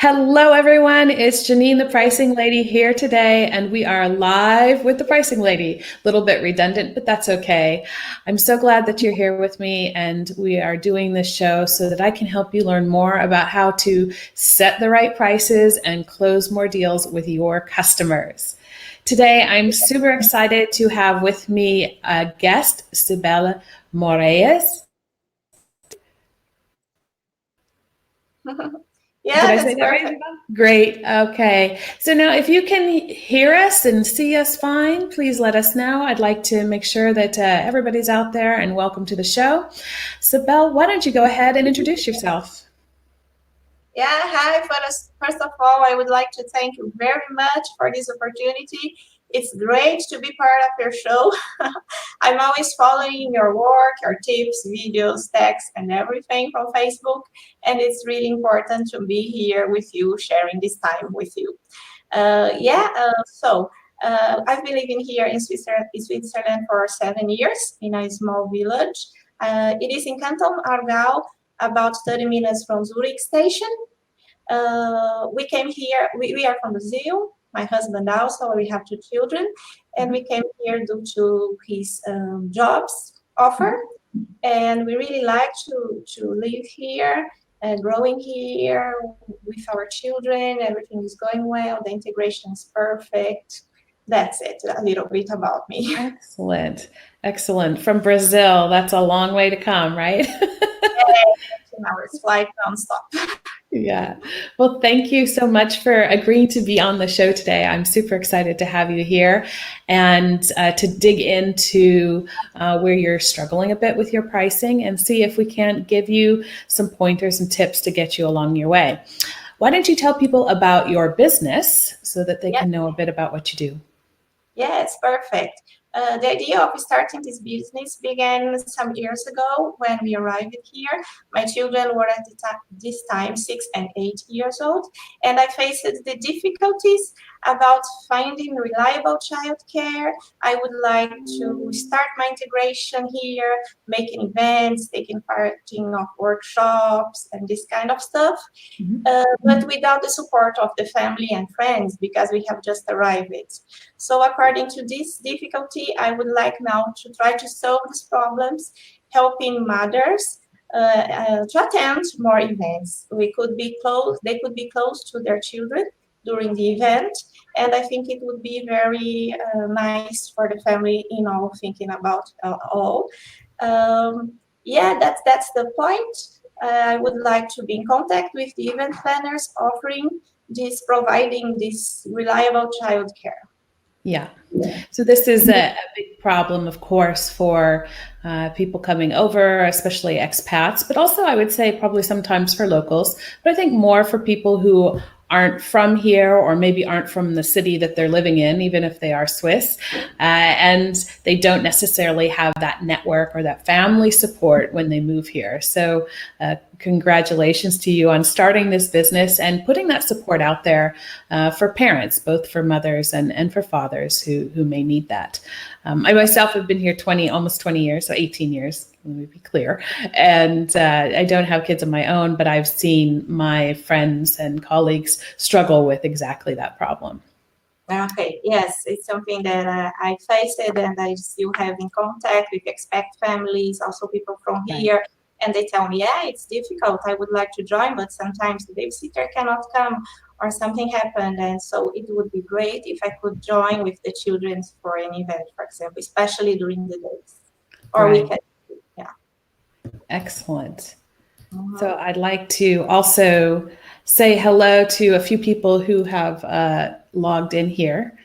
Hello, everyone. It's Janine, the pricing lady, here today, and we are live with the pricing lady. A little bit redundant, but that's okay. I'm so glad that you're here with me, and we are doing this show so that I can help you learn more about how to set the right prices and close more deals with your customers. Today, I'm super excited to have with me a guest, Cibele Moraes. Did Yeah, I that's say that right, perfect. Isabel? Great. Okay. So now, if you can hear us and see us fine, please let us know. I'd like to make sure that everybody's out there, and welcome to the show. Sibel, why don't you go ahead and introduce yourself? Yeah, hi. First of all, I would like to thank you very much for this opportunity. It's great to be part of your show. I'm always following your work, your tips, videos, texts, and everything from Facebook. And it's really important to be here with you, sharing this time with you. I've been living here in Switzerland for 7 years in a small village. It is in Canton Aargau, about 30 minutes from Zurich station. We came here, we are from Brazil, my husband also, we have two children, and we came here due to his jobs offer. And we really like to live here and growing here with our children. Everything is going well, the integration is perfect. That's it, a little bit about me. Excellent. Excellent. From Brazil, that's a long way to come, right? 10 hours flight nonstop. Yeah. Well, thank you so much for agreeing to be on the show today. I'm super excited to have you here and to dig into where you're struggling a bit with your pricing and see if we can't give you some pointers and tips to get you along your way. Why don't you tell people about your business so that they Yeah. can know a bit about what you do? Yes, perfect. The idea of starting this business began some years ago when we arrived here. My children were at this time 6 and 8 years old, and I faced the difficulties about finding reliable childcare. I would like to start my integration here, making events, taking part in workshops, and this kind of stuff. Mhm. But without the support of the family and friends because we have just arrived. So according to this difficulty, I would like now to try to solve these problems, helping mothers to attend more events. They could be close to their children during the event, and I think it would be very nice for the family, thinking about all. That's the point. I would like to be in contact with the event planners offering providing this reliable childcare. Yeah. So this is a big problem, of course, for people coming over, especially expats, but also I would say probably sometimes for locals, but I think more for people who aren't from here or maybe aren't from the city that they're living in, even if they are Swiss, and they don't necessarily have that network or that family support when they move here. So congratulations to you on starting this business and putting that support out there for parents, both for mothers and for fathers who may need that. I myself have been here almost 20 years, so 18 years, let me be clear. And I don't have kids of my own, but I've seen my friends and colleagues struggle with exactly that problem. Okay, yes, it's something that I faced and I still have in contact with expat families, also people from Right. here, and they tell me, yeah, it's difficult. I would like to join, but sometimes the babysitter cannot come or something happened, and so it would be great if I could join with the children for an event, for example, especially during the days or Right. weekends. Yeah. Excellent. So Mhm. I'd like to also say hello to a few people who have logged in here.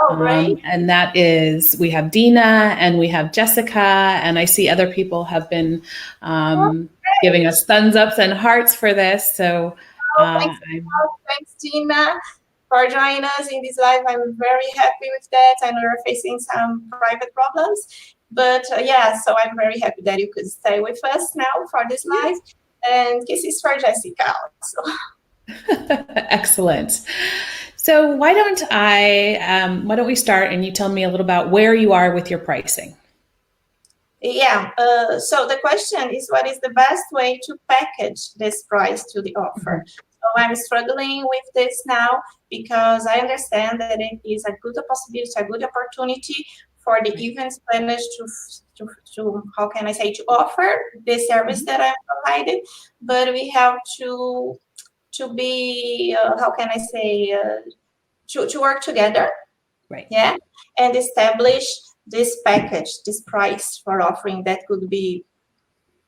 Oh, great. And that is, we have Dina and we have Jessica, and I see other people have been Oh, giving great. us thumbs ups and hearts for this. So Oh, thanks, I'm thanks, Gina, for joining us in this live. I'm very happy with that. I know you're facing some private problems, but yeah, so I'm very happy that you could stay with us now for this live. And kisses for Jessica also. excellent. So why don't we start and you tell me a little about where you are with your pricing? Yeah, so the question is, what is the best way to package this price to the offer? So I'm struggling with this now because I understand that it is a good possibility, a good opportunity for the events planners to how can I say, to offer the service that I'm providing, but we have to be how can I say to work together, Right. yeah, and establish this package, this price for offering that could be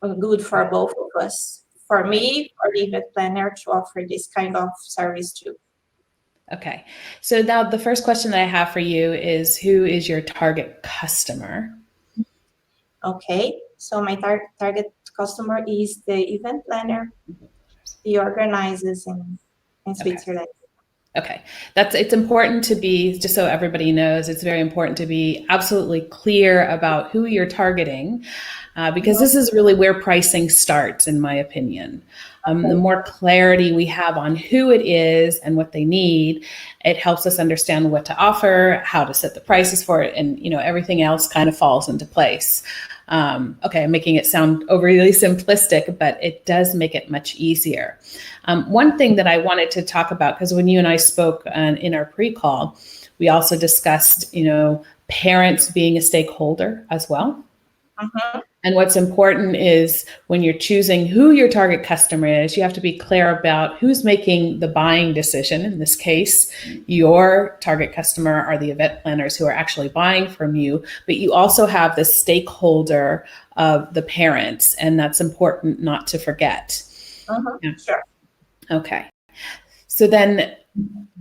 good for both of us. For me, for the event planner to offer this kind of service too. Okay. So now the first question that I have for you is, who is your target customer? Okay. So my target customer is the event planner, the organizers in Switzerland. Okay. It's important to be, just so everybody knows, it's very important to be absolutely clear about who you're targeting, because this is really where pricing starts, in my opinion. The more clarity we have on who it is and what they need, it helps us understand what to offer, how to set the prices for it, and everything else kind of falls into place. Okay, I'm making it sound overly simplistic, but it does make it much easier. One thing that I wanted to talk about, because when you and I spoke in our pre-call, we also discussed, parents being a stakeholder as well. Mm-hmm. And what's important is when you're choosing who your target customer is, you have to be clear about who's making the buying decision. In this case, your target customer are the event planners who are actually buying from you, but you also have the stakeholder of the parents, and that's important not to forget. Mm-hmm. Yeah. Sure. Okay. So then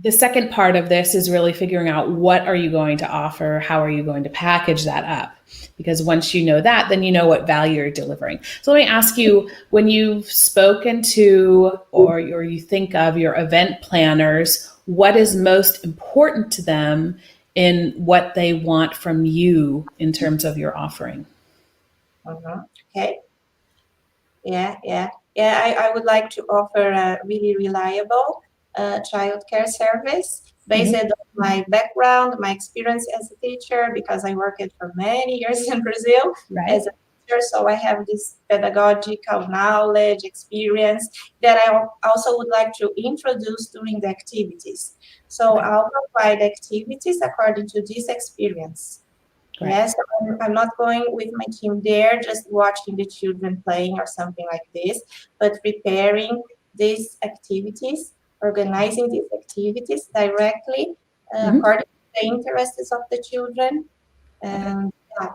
the second part of this is really figuring out, what are you going to offer? How are you going to package that up? Because once you know that, then you know what value you're delivering. So let me ask you, when you've spoken to or you think of your event planners, what is most important to them in what they want from you in terms of your offering? Mm-hmm. Okay. Yeah. I would like to offer a really reliable childcare service based on my background, my experience as a teacher, because I worked for many years in Brazil as a teacher. So I have this pedagogical knowledge, experience that I also would like to introduce during the activities. So I'll provide activities according to this experience. Right. Yes, I'm not going with my team there, just watching the children playing or something like this, but preparing these activities, organizing these activities directly according to the interests of the children. And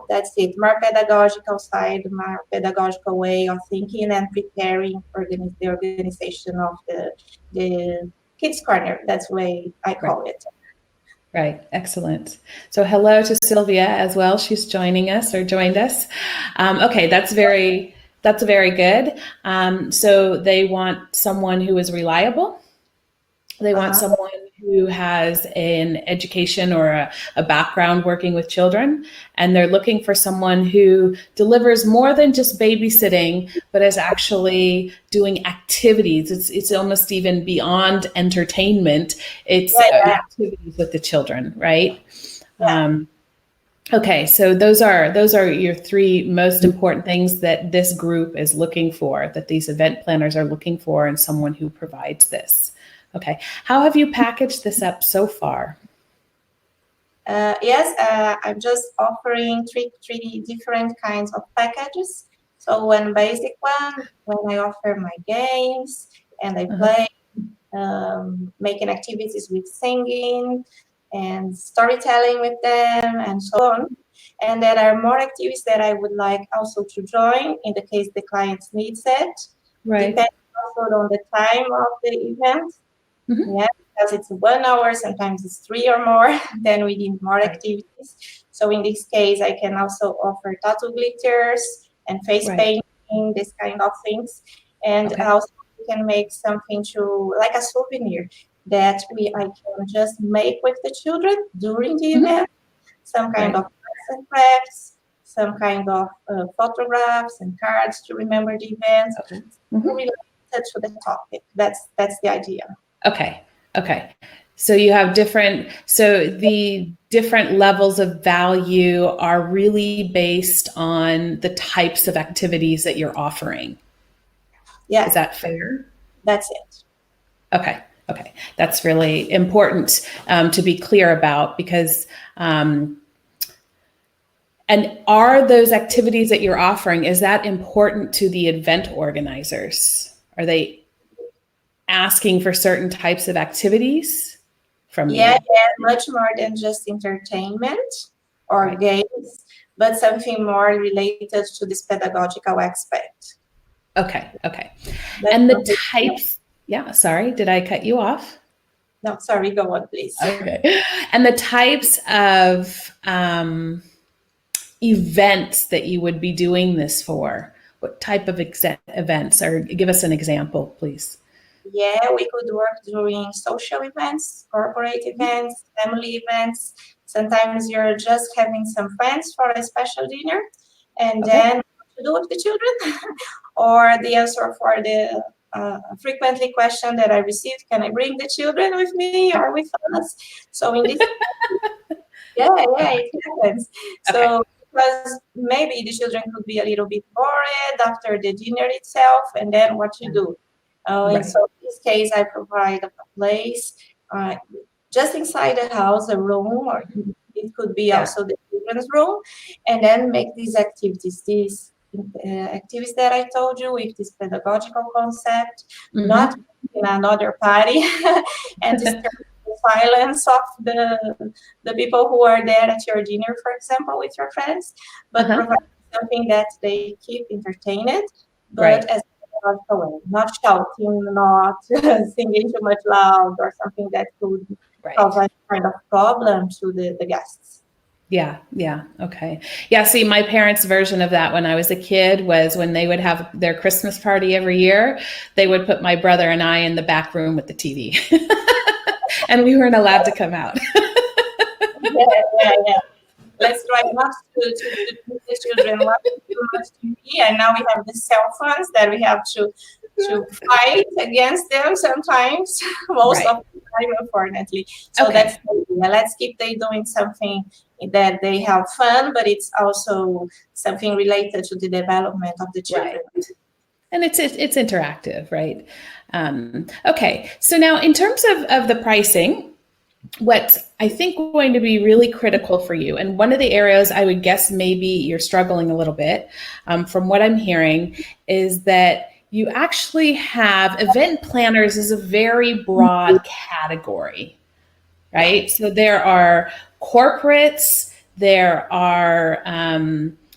that's it. More pedagogical side, more pedagogical way of thinking and preparing the organization of the kids corner. That's the way I call it. Right. Excellent. So hello to Sylvia as well. She's joining us or joined us. Okay. That's very good. So they want someone who is reliable. They want someone who has an education or a background working with children, and they're looking for someone who delivers more than just babysitting, but is actually doing activities. It's almost even beyond entertainment. It's activities with the children, right? Yeah. Okay, so those are your three most important things that this group is looking for, that these event planners are looking for, and someone who provides this. Okay, how have you packaged this up so far? Yes, I'm just offering three different kinds of packages. So one basic one, when I offer my games and I play, making activities with singing and storytelling with them and so on. And there are more activities that I would like also to join in the case the client needs it. Right. Depending also on the time of the event. Yeah, because it's 1 hour, sometimes it's 3 or more, then we need more activities. So in this case, I can also offer tattoo glitters and face painting, this kind of things. And also we can make something like a souvenir that I can just make with the children during the event, some kind of arts and crafts, some kind of photographs and cards to remember the event, related to the topic. That's the idea. Okay. So you have the different levels of value are really based on the types of activities that you're offering. Yeah. Is that fair? That's it. Okay. Okay. That's really important to be clear about, because and are those activities that you're offering, is that important to the event organizers? Are they asking for certain types of activities from you? Yeah, much more than just entertainment or Right. games, but something more related to this pedagogical aspect. Okay. Okay. That's And the something- types, yeah, sorry, did I cut you off? No, sorry, go on, please. Okay. And the types of events that you would be doing this for, what type of events, or give us an example, please. Yeah, we could work during social events, corporate events, family events. Sometimes you're just having some friends for a special dinner, and Okay. then what to do with the children, or the answer for the frequently question that I received: Can I bring the children with me or with us? So in this, yeah, it happens. Okay. So because maybe the children could be a little bit bored after the dinner itself, and then what to do? And Right. so in this case, I provide a place just inside the house, a room, or it could be also the children's room, and then make these activities that I told you with this pedagogical concept, not in another party, and disturb the silence of the people who are there at your dinner, for example, with your friends, but provide something that they keep entertained, but as way, not shouting, not singing too much loud, or something that could cause a kind of problem to the guests. Yeah. Okay. Yeah. See, my parents' version of that when I was a kid was when they would have their Christmas party every year, they would put my brother and I in the back room with the TV. And we weren't allowed to come out. Yeah. Let's try not to teach the children watching too much TV, and now we have the cell phones that we have to fight against them sometimes, most of the time, unfortunately. So that's the idea. Let's keep they doing something that they have fun, but it's also something related to the development of the children. Right. And it's interactive, right? Okay. So now in terms of the pricing, what I think going to be really critical for you, and one of the areas I would guess maybe you're struggling a little bit, from what I'm hearing, is that you actually have event planners as a very broad category, right? So there are corporates, there are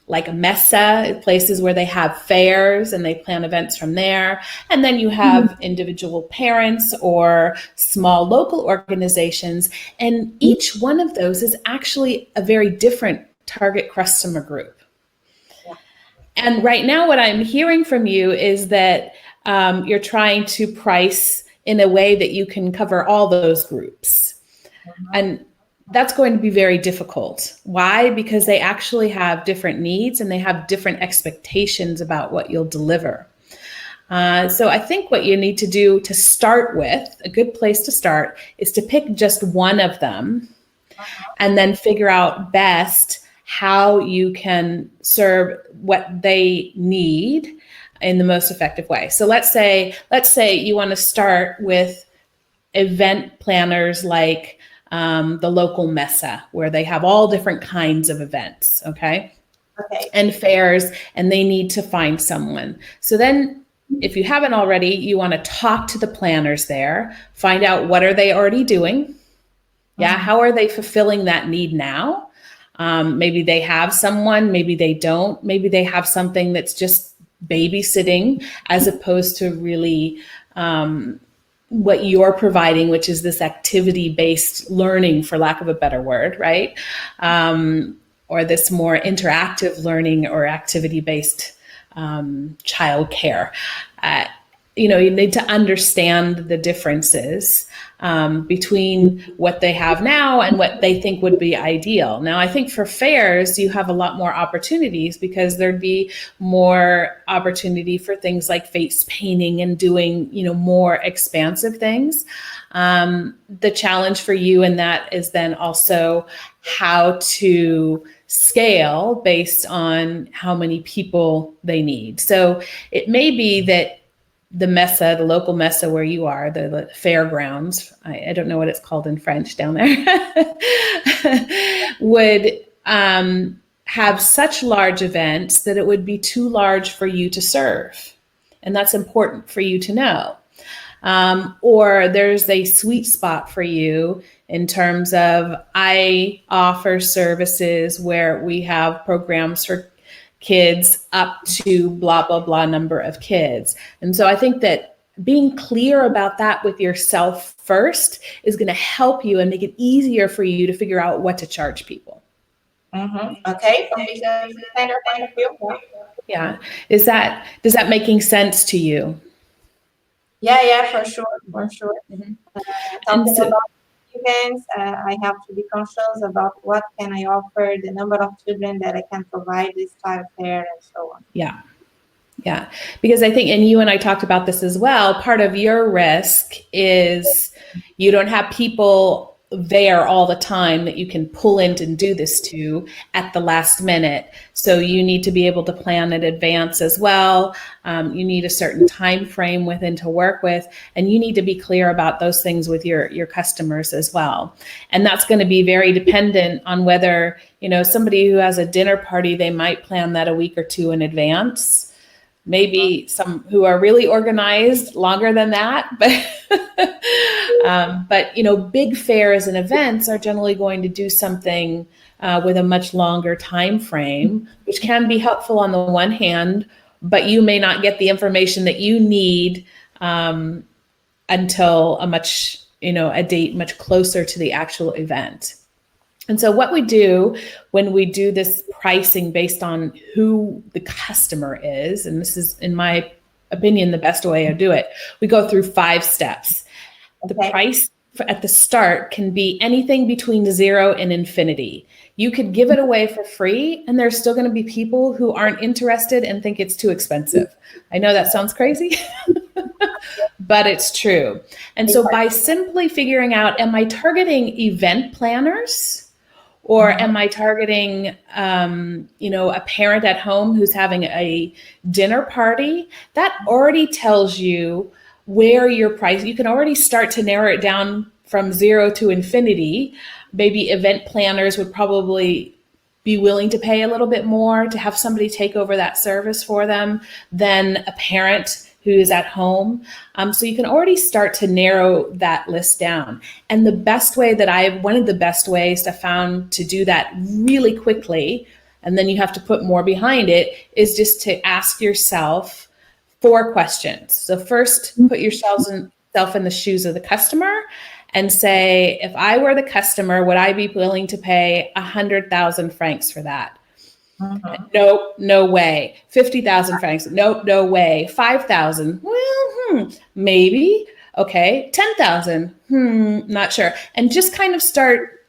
like mesa, places where they have fairs and they plan events from there. And then you have individual parents or small local organizations. And each one of those is actually a very different target customer group. And right now, what I'm hearing from you is that you're trying to price in a way that you can cover all those groups. And that's going to be very difficult. Why? Because they actually have different needs and they have different expectations about what you'll deliver. So I think what you need to do to start with, a good place to start, is to pick just one of them and then figure out best how you can serve what they need in the most effective way. So let's say you want to start with event planners like the local mesa, where they have all different kinds of events, okay, and fairs, and they need to find someone. So then, if you haven't already, you want to talk to the planners there, find out what are they already doing. Yeah, how are they fulfilling that need now? Maybe they have someone, maybe they don't. Maybe they have something that's just babysitting as opposed to really what you're providing, which is this activity-based learning, for lack of a better word, right? Or this more interactive learning or activity-based childcare. You need to understand the differences between what they have now and what they think would be ideal. Now, I think for fairs, you have a lot more opportunities because there'd be more opportunity for things like face painting and doing, more expansive things. The challenge for you in that is then also how to scale based on how many people they need. So it may be that the mesa, the local mesa where you are, the fairgrounds, I don't know what it's called in French down there, would have such large events that it would be too large for you to serve. And that's important for you to know. Or there's a sweet spot for you in terms of, I offer services where we have programs for kids up to blah, blah, blah number of kids. And so I think that being clear about that with yourself first is going to help you and make it easier for you to figure out what to charge people. Okay, from the designer point of view. Yeah. Does that making sense to you? Yeah, for sure. Mm-hmm. Talking about events, I have to be conscious about what can I offer, the number of children that I can provide this childcare, and so on. Yeah. Because I think, and you and I talked about this as well, part of your risk is you don't have people there all the time that you can pull in and do this to at the last minute. So you need to be able to plan in advance as well. You need a certain time frame within to work with, and you need to be clear about those things with your customers as well. And that's going to be very dependent on whether, somebody who has a dinner party, they might plan that a week or two in advance. Maybe some who are really organized longer than that, but big fairs and events are generally going to do something with a much longer time frame, which can be helpful on the one hand, but you may not get the information that you need until a date much closer to the actual event. And so what we do when we do this pricing based on who the customer is, and this is, in my opinion, the best way to do it, we go through 5 steps. The price at the start can be anything between 0 and infinity. You could give it away for free, and there's still going to be people who aren't interested and think it's too expensive. I know that sounds crazy, but it's true. And so by simply figuring out, am I targeting event planners? Or am I targeting, a parent at home who's having a dinner party? That already tells you where your price, you can already start to narrow it down from 0 to infinity. Maybe event planners would probably be willing to pay a little bit more to have somebody take over that service for them than a parent who is at home. So you can already start to narrow that list down. And one of the best ways to found to do that really quickly, and then you have to put more behind it, is just to ask yourself 4 questions. So first, put yourself in the shoes of the customer and say, if I were the customer, would I be willing to pay 100,000 francs for that? Nope, no way. 50,000 francs. Nope, no way. 5,000. Well, maybe. Okay. 10,000. Not sure. And just kind of start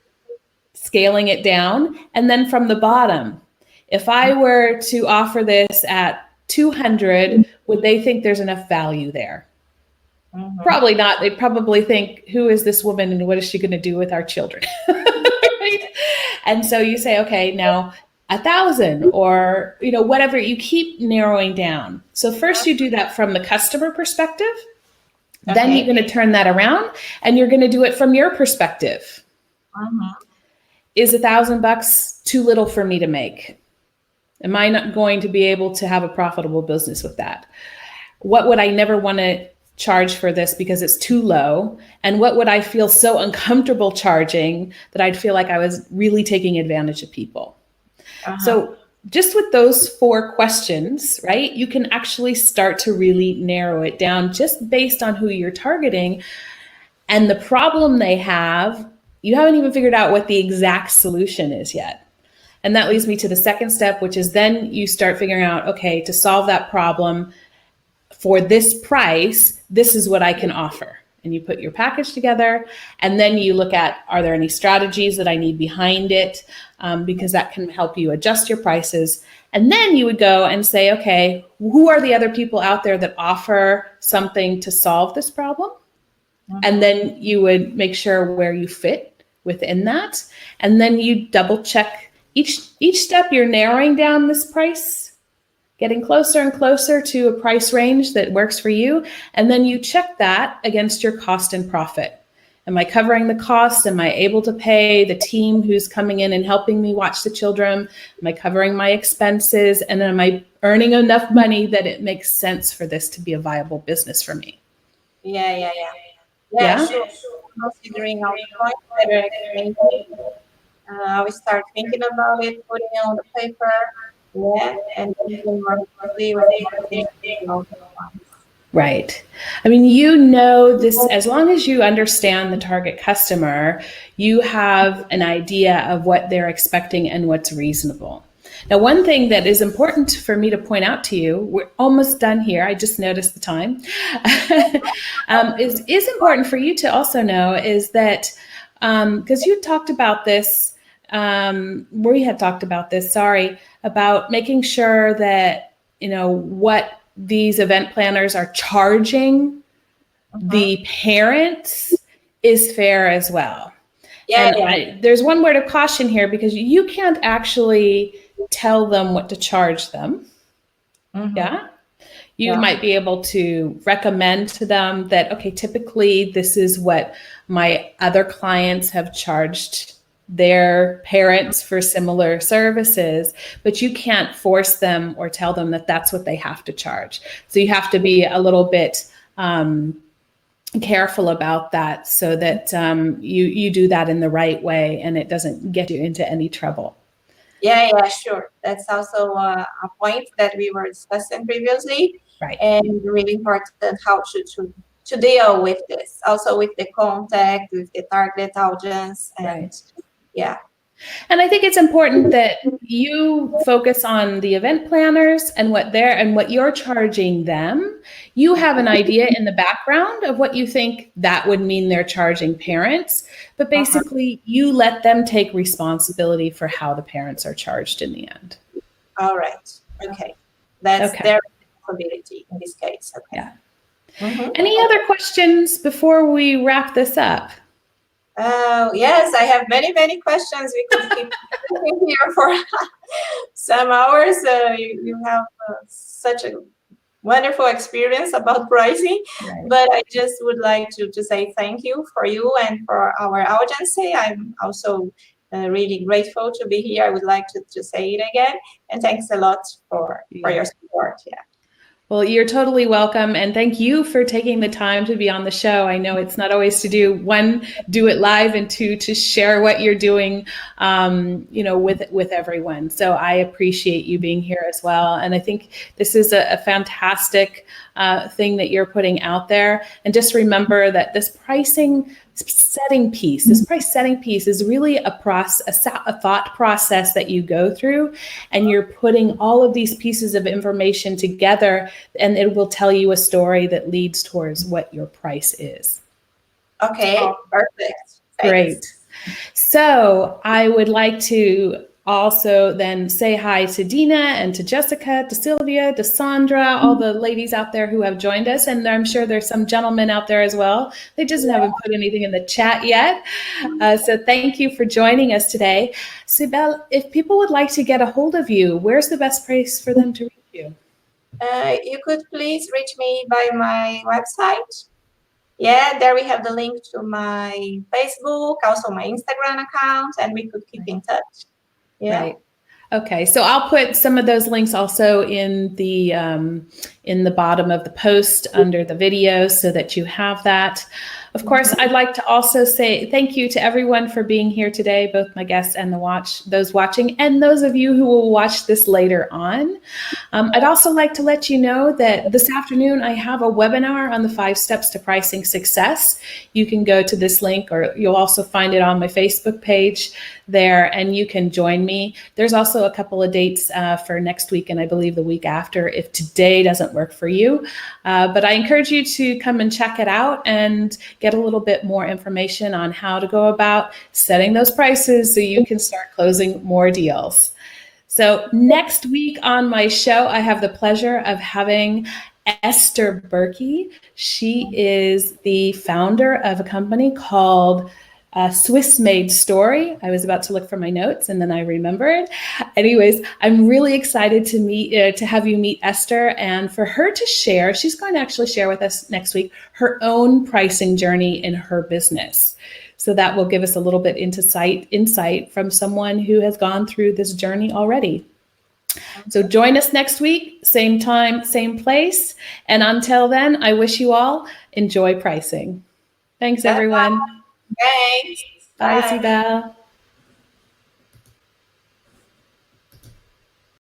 scaling it down. And then from the bottom, if I were to offer this at 200, would they think there's enough value there? Probably not. They'd probably think, who is this woman and what is she going to do with our children? Right? And so you say, okay, now 1,000 or, whatever, you keep narrowing down. So first you do that from the customer perspective. Then you're going to turn that around and you're going to do it from your perspective. Is $1,000 too little for me to make? Am I not going to be able to have a profitable business with that? What would I never want to charge for this because it's too low? And what would I feel so uncomfortable charging that I'd feel like I was really taking advantage of people? So just with those 4 questions, right, you can actually start to really narrow it down just based on who you're targeting and the problem they have. You haven't even figured out what the exact solution is yet. And that leads me to the second step, which is then you start figuring out, okay, to solve that problem for this price, this is what I can offer. And you put your package together, and then you look at, are there any strategies that I need behind it? Because that can help you adjust your prices. And then you would go and say, okay, who are the other people out there that offer something to solve this problem? And then you would make sure where you fit within that. And then you double check each step you're narrowing down this price, getting closer and closer to a price range that works for you. And then you check that against your cost and profit. Am I covering the costs? Am I able to pay the team who's coming in and helping me watch the children? Am I covering my expenses? And am I earning enough money that it makes sense for this to be a viable business for me? Yeah, Yeah? sure. Considering all the points that are explained, I will start thinking about it, putting it on the paper, and thinking more closely with more things about the points. Right. I mean, you know this, as long as you understand the target customer, you have an idea of what they're expecting and what's reasonable. Now, one thing that is important for me to point out to you, we're almost done here, I just noticed the time, is important for you to also know is that, because you talked about this, we had talked about this, sorry, about making sure that, you know, what these event planners are charging the parents is fair as well. There's one word of caution here because you can't actually tell them what to charge them. You might be able to recommend to them that, okay, typically this is what my other clients have charged their parents for similar services, but you can't force them or tell them that that's what they have to charge. So you have to be a little bit careful about that so that you do that in the right way and it doesn't get you into any trouble. Yeah, sure. That's also a point that we were discussing previously. Right. And really important how to deal with this, also with the contact, with the target audience, and And I think it's important that you focus on the event planners and what you're charging them. You have an idea in the background of what you think that would mean they're charging parents, but basically you let them take responsibility for how the parents are charged in the end. All right. Okay. That's their responsibility in this case. Okay. Yeah. Any other questions before we wrap this up? Yes, I have many, many questions. We could keep sitting here for some hours. You have such a wonderful experience about pricing, but I just would like to say thank you for you and for our audience. I'm also really grateful to be here. I would like to say it again, and thanks a lot for your support. Well, you're totally welcome. And thank you for taking the time to be on the show. I know it's not always to do it live, and two, to share what you're doing, with everyone. So I appreciate you being here as well. And I think this is a fantastic thing that you're putting out there. And just remember that this price setting piece is really a thought process that you go through, and you're putting all of these pieces of information together, and it will tell you a story that leads towards what your price is. Okay, perfect. Thanks. Great. So I would like to also then say hi to Dina and to Jessica, to Sylvia, to Sandra, all the ladies out there who have joined us. And I'm sure there's some gentlemen out there as well. They just haven't put anything in the chat yet. So thank you for joining us today. Cibele, if people would like to get a hold of you, where's the best place for them to reach you? You could please reach me by my website. There we have the link to my Facebook, also my Instagram account, and we could keep in touch. Right. Okay. So I'll put some of those links also in the bottom of the post under the video so that you have that. Of course, I'd like to also say thank you to everyone for being here today, both my guests and those watching, and those of you who will watch this later on. I'd also like to let you know that this afternoon I have a webinar on the 5 steps to pricing success. You can go to this link, or you'll also find it on my Facebook page there, and you can join me. There's also a couple of dates for next week, and I believe the week after, if today doesn't work for you. But I encourage you to come and check it out and get a little bit more information on how to go about setting those prices so you can start closing more deals. So next week on my show, I have the pleasure of having Esther Berkey. She is the founder of a company called Swiss-made story. I was about to look for my notes and then I remembered. Anyways, I'm really excited to have you meet Esther and for her to share. She's going to actually share with us next week her own pricing journey in her business. So that will give us a little bit insight from someone who has gone through this journey already. So join us next week, same time, same place. And until then, I wish you all enjoy pricing. Thanks, everyone. Thanks. Bye, Bye. Cibele.